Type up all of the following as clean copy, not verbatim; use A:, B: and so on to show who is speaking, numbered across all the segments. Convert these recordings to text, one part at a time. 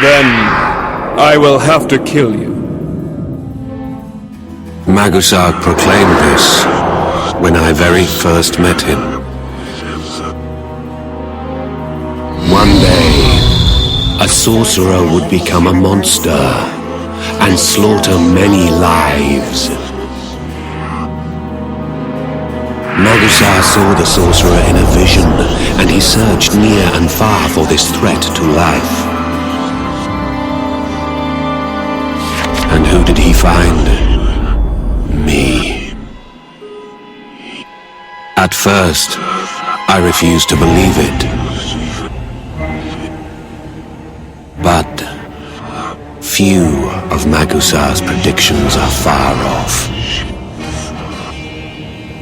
A: Then I will have to kill you.
B: Magusar proclaimed this when I very first met him. One day, a sorcerer would become a monster and slaughter many lives. Magusar saw the sorcerer in a vision, and he searched near and far for this threat to life. And who did he find? Me. At first, I refused to believe it. But few of Magusar's predictions are far off.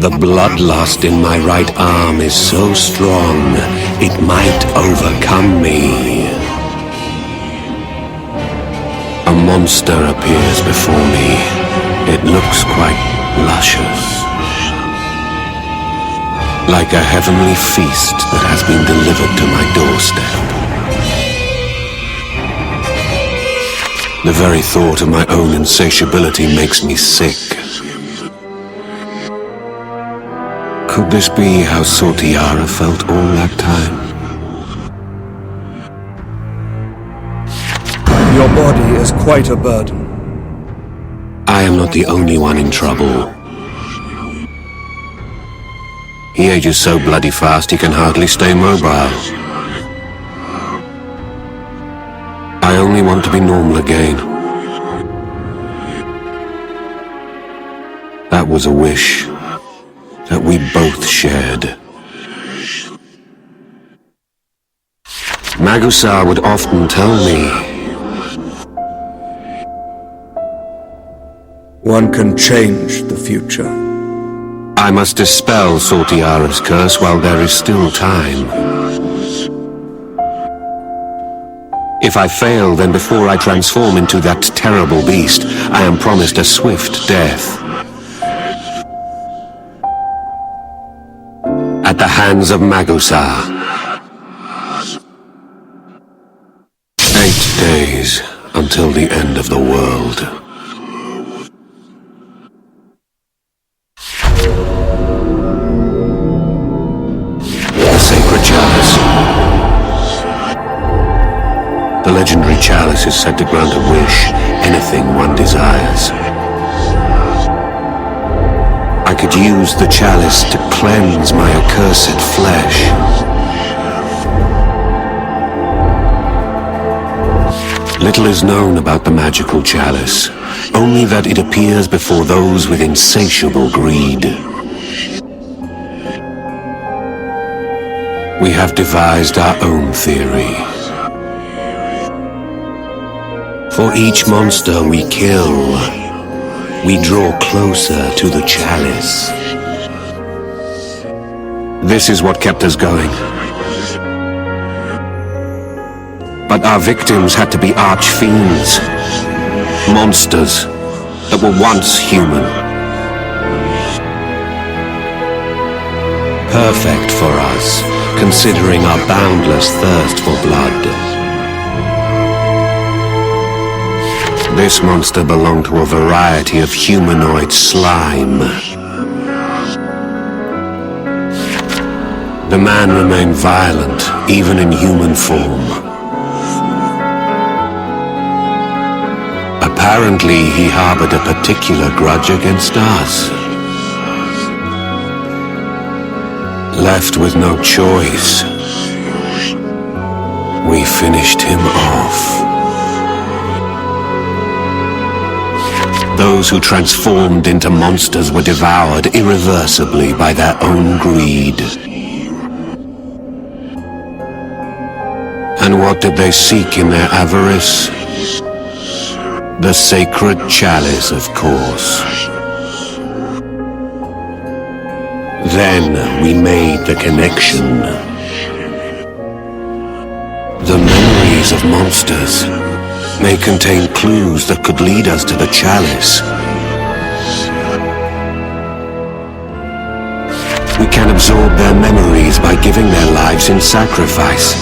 B: The bloodlust in my right arm is so strong, it might overcome me. A monster appears before me. It looks quite luscious. Like a heavenly feast that has been delivered to my doorstep. The very thought of my own insatiability makes me sick. Could this be how Sortiara felt all that time?
A: Your body is quite a burden.
B: I am not the only one in trouble. He ages so bloody fast he can hardly stay mobile. I only want to be normal again. That was a wish that we both shared. Magusar would often tell me,
A: one can change the future.
B: I must dispel Sortiara's curse while there is still time. If I fail, then before I transform into that terrible beast, I am promised a swift death. At the hands of Magusar. 8 days until the end of the world. The sacred chalice. The legendary chalice is said to grant a wish, anything one desires. I could use the chalice to cleanse my accursed flesh. Little is known about the magical chalice, only that it appears before those with insatiable greed. We have devised our own theory. For each monster we kill, we draw closer to the chalice. This is what kept us going. But our victims had to be arch-fiends, monsters that were once human. Perfect for us, considering our boundless thirst for blood. This monster belonged to a variety of humanoid slime. The man remained violent, even in human form. Apparently, he harbored a particular grudge against us. Left with no choice, we finished him off. Those who transformed into monsters were devoured irreversibly by their own greed. And what did they seek in their avarice? The sacred chalice, of course. Then we made the connection. The memories of monsters may contain clues that could lead us to the chalice. We can absorb their memories by giving their lives in sacrifice.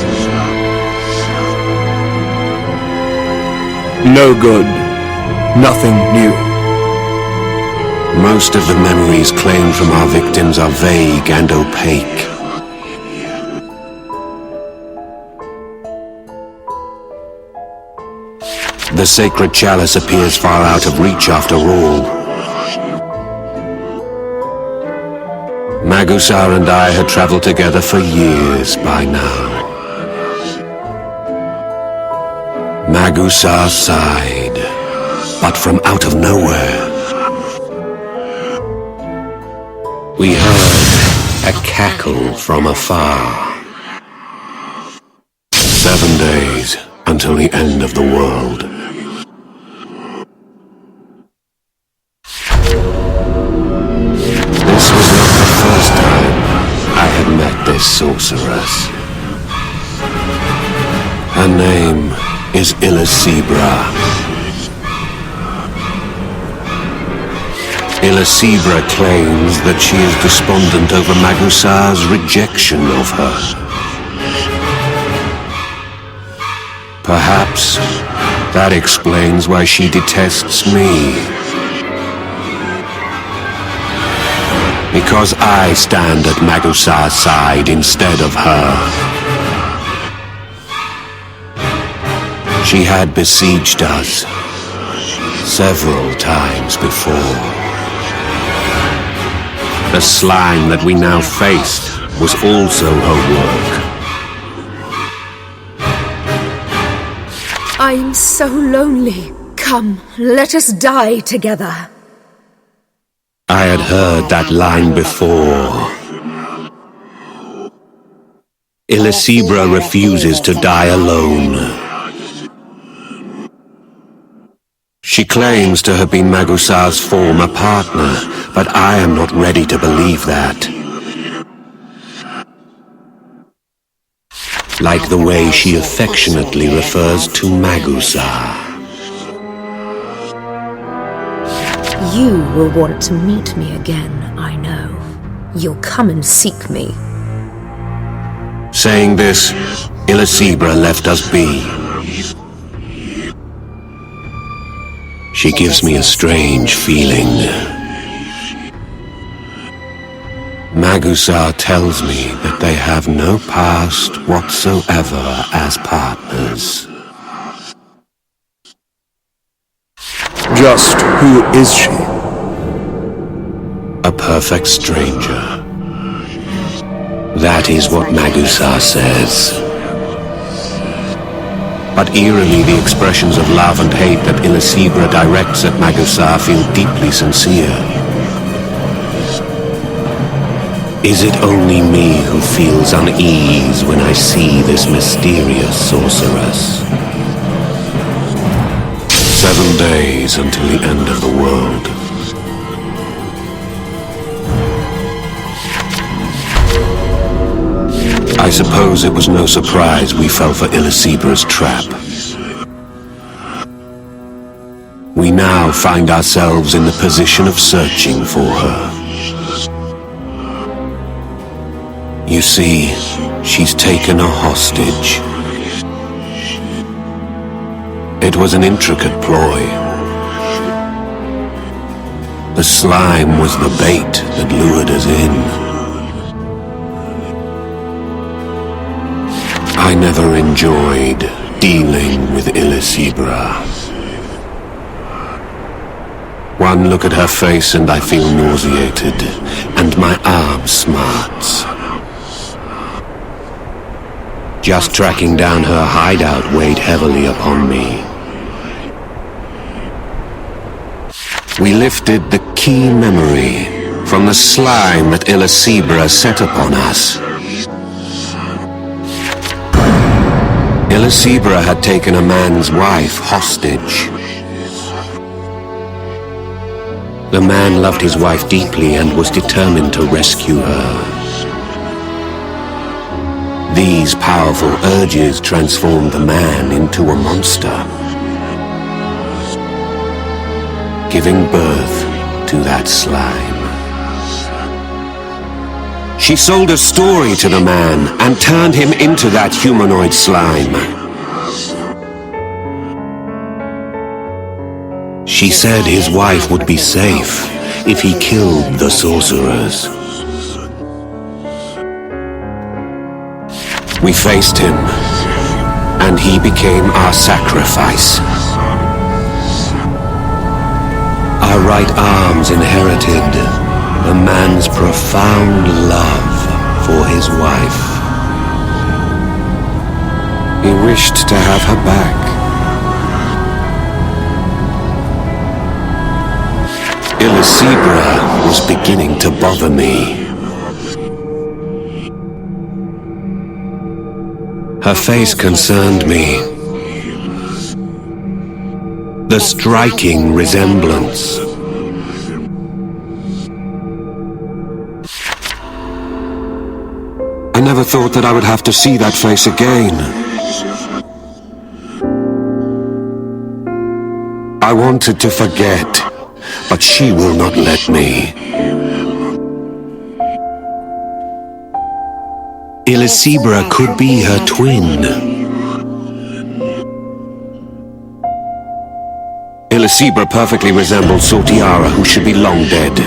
A: No good. Nothing new.
B: Most of the memories claimed from our victims are vague and opaque. The sacred chalice appears far out of reach after all. Magusar and I had traveled together for years by now. Magusar sighed, but from out of nowhere, we heard a cackle from afar. 7 days until the end of the world. This was not the first time I had met this sorceress. Her name is Illicebra. Illicebra claims that she is despondent over Magusar's rejection of her. Perhaps that explains why she detests me. Because I stand at Magusar's side instead of her. She had besieged us several times before. The slime that we now faced was also her work.
C: I'm so lonely. Come, let us die together.
B: I had heard that line before. Illicebra refuses to die alone. She claims to have been Magusar's former partner, but I am not ready to believe that. Like the way she affectionately refers to Magusar.
C: You will want to meet me again, I know. You'll come and seek me.
B: Saying this, Illicebra left us be. She gives me a strange feeling. Magusar tells me that they have no past whatsoever as partners.
A: Just who is she?
B: A perfect stranger. That is what Magusar says. But eerily, the expressions of love and hate that Illicebra directs at Magusar feel deeply sincere. Is it only me who feels unease when I see this mysterious sorceress? 7 days until the end of the world. I suppose it was no surprise we fell for Illicebra's trap. We now find ourselves in the position of searching for her. You see, she's taken a hostage. It was an intricate ploy. The slime was the bait that lured us in. I never enjoyed dealing with Illicebra. One look at her face and I feel nauseated, and my arm smarts. Just tracking down her hideout weighed heavily upon me. We lifted the key memory from the slime that Illicebra set upon us. Illicebra had taken a man's wife hostage. The man loved his wife deeply and was determined to rescue her. These powerful urges transformed the man into a monster, giving birth to that slime. She sold a story to the man and turned him into that humanoid slime. She said his wife would be safe if he killed the sorcerers. We faced him, and he became our sacrifice. Our right arms inherited a man's profound love for his wife. He wished to have her back. Illicebra was beginning to bother me. Her face concerned me. The striking resemblance. I never thought that I would have to see that face again. I wanted to forget, but she will not let me. Illicebra could be her twin. Illicebra perfectly resembled Sortiara, who should be long dead.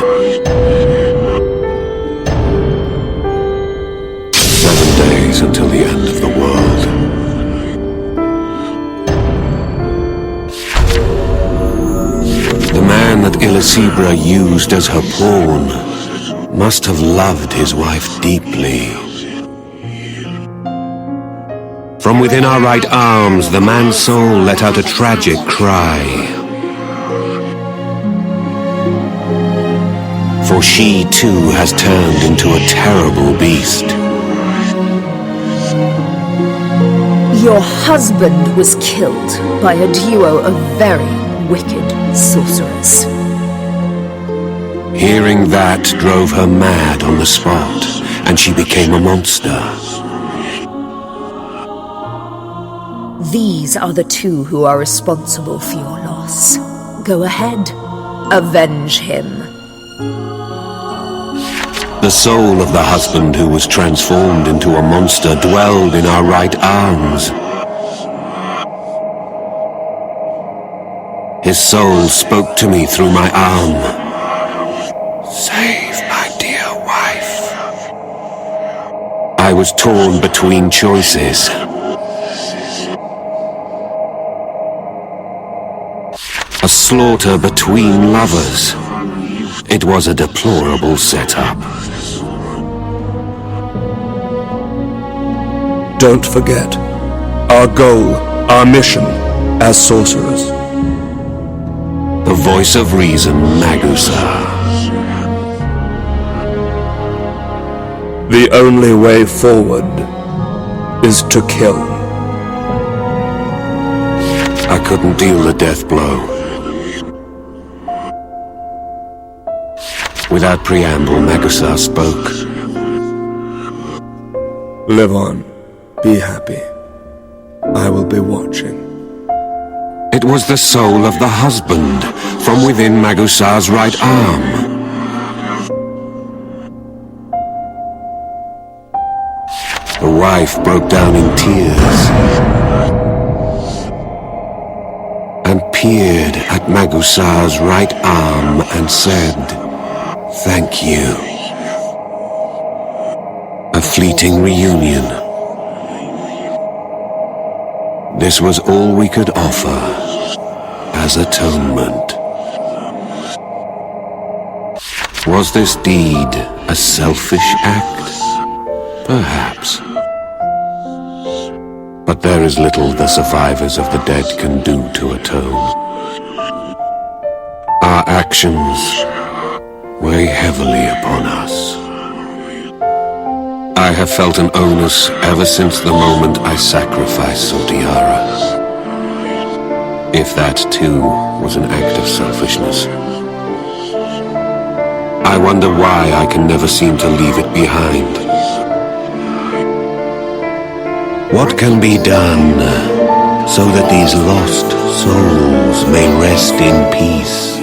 B: 7 days until the end of the world. The man that Illicebra used as her pawn must have loved his wife deeply. From within our right arms, the man's soul let out a tragic cry. For she too has turned into a terrible beast.
C: Your husband was killed by a duo of very wicked sorcerers.
B: Hearing that drove her mad on the spot, and she became a monster.
C: These are the two who are responsible for your loss. Go ahead, avenge him.
B: The soul of the husband who was transformed into a monster dwelled in our right arms. His soul spoke to me through my arm. Save my dear wife. I was torn between choices. A slaughter between lovers. It was a deplorable setup.
A: Don't forget, our goal, our mission, as sorcerers.
B: The voice of reason, Magusa.
A: The only way forward is to kill.
B: I couldn't deal the death blow. Without preamble, Magusa spoke.
A: Live on. Be happy. I will be watching.
B: It was the soul of the husband from within Magusa's right arm. The wife broke down in tears and peered at Magusa's right arm and said, "Thank you." A fleeting reunion. This was all we could offer as atonement. Was this deed a selfish act? Perhaps. But there is little the survivors of the dead can do to atone. Our actions weigh heavily upon us. I have felt an onus ever since the moment I sacrificed Sortiara. If that too was an act of selfishness. I wonder why I can never seem to leave it behind. What can be done so that these lost souls may rest in peace?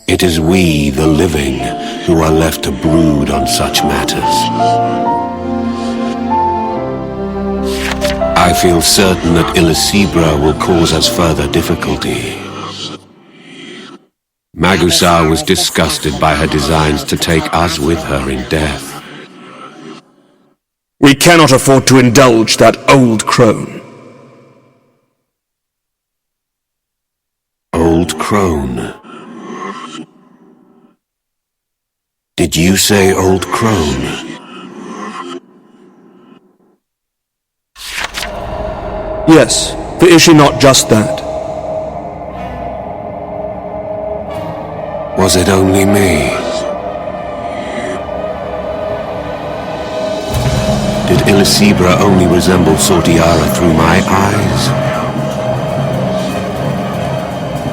B: It is we, the living, who are left to brood on such matters. I I feel certain that Illicebra will cause us further difficulty. Magusar was disgusted by her designs to take us with her in death.
A: We cannot afford to indulge that old crone.
B: Old crone? Did you say old crone?
A: Yes, but is she not just that?
B: Was it only me? Did Illicebra only resemble Sortiara through my eyes?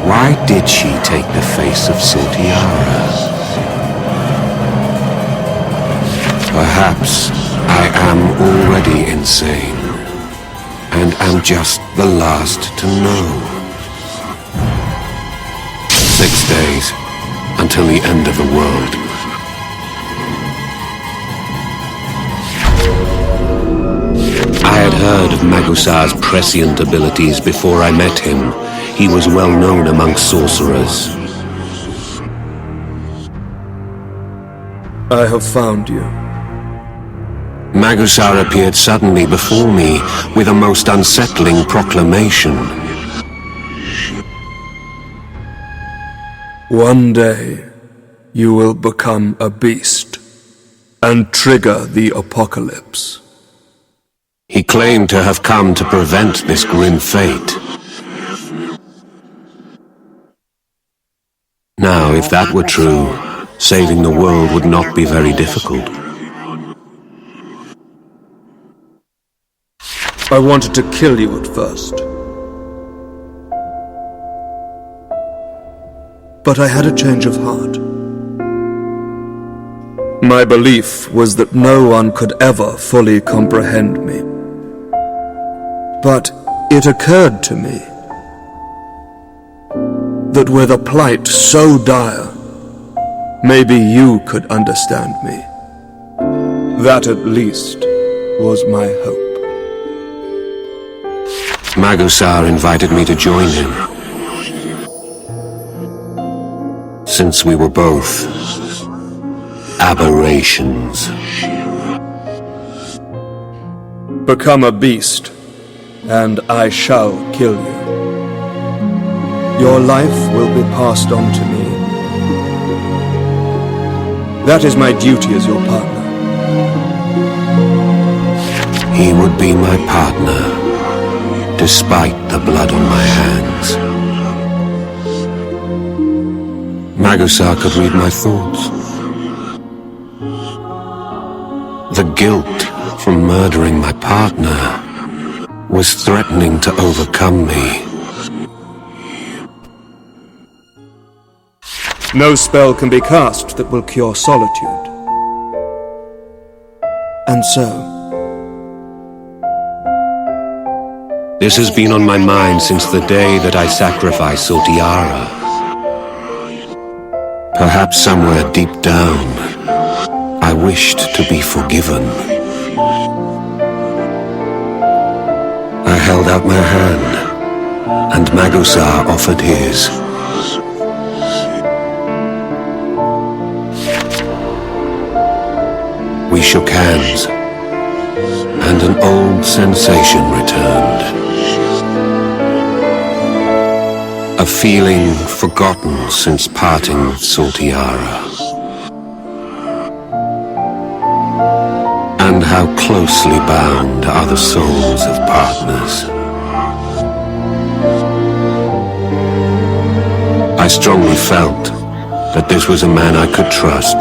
B: Why did she take the face of Sortiara? Perhaps I am already insane, and am just the last to know. 6 days, until the end of the world. I had heard of Magusar's prescient abilities before I met him. He was well known among sorcerers.
A: I have found you.
B: Magusar appeared suddenly before me with a most unsettling proclamation.
A: One day, you will become a beast and trigger the apocalypse.
B: He claimed to have come to prevent this grim fate. Now, if that were true, saving the world would not be very difficult.
A: I wanted to kill you at first. But I had a change of heart. My belief was that no one could ever fully comprehend me. But it occurred to me that with a plight so dire, maybe you could understand me. That at least was my hope.
B: Magusar invited me to join him. Since we were both aberrations.
A: Become a beast, and I shall kill you. Your life will be passed on to me. That is my duty as your partner.
B: He would be my partner, despite the blood on my hands. Magusar could read my thoughts. The guilt from murdering my partner was threatening to overcome me.
A: No spell can be cast that will cure solitude. And so,
B: this has been on my mind since the day that I sacrificed Sortiara. Perhaps somewhere deep down, I wished to be forgiven. I held out my hand, and Magusar offered his. We shook hands, and an old sensation returned. A feeling forgotten since parting with Sortiara. And how closely bound are the souls of partners. I strongly felt that this was a man I could trust.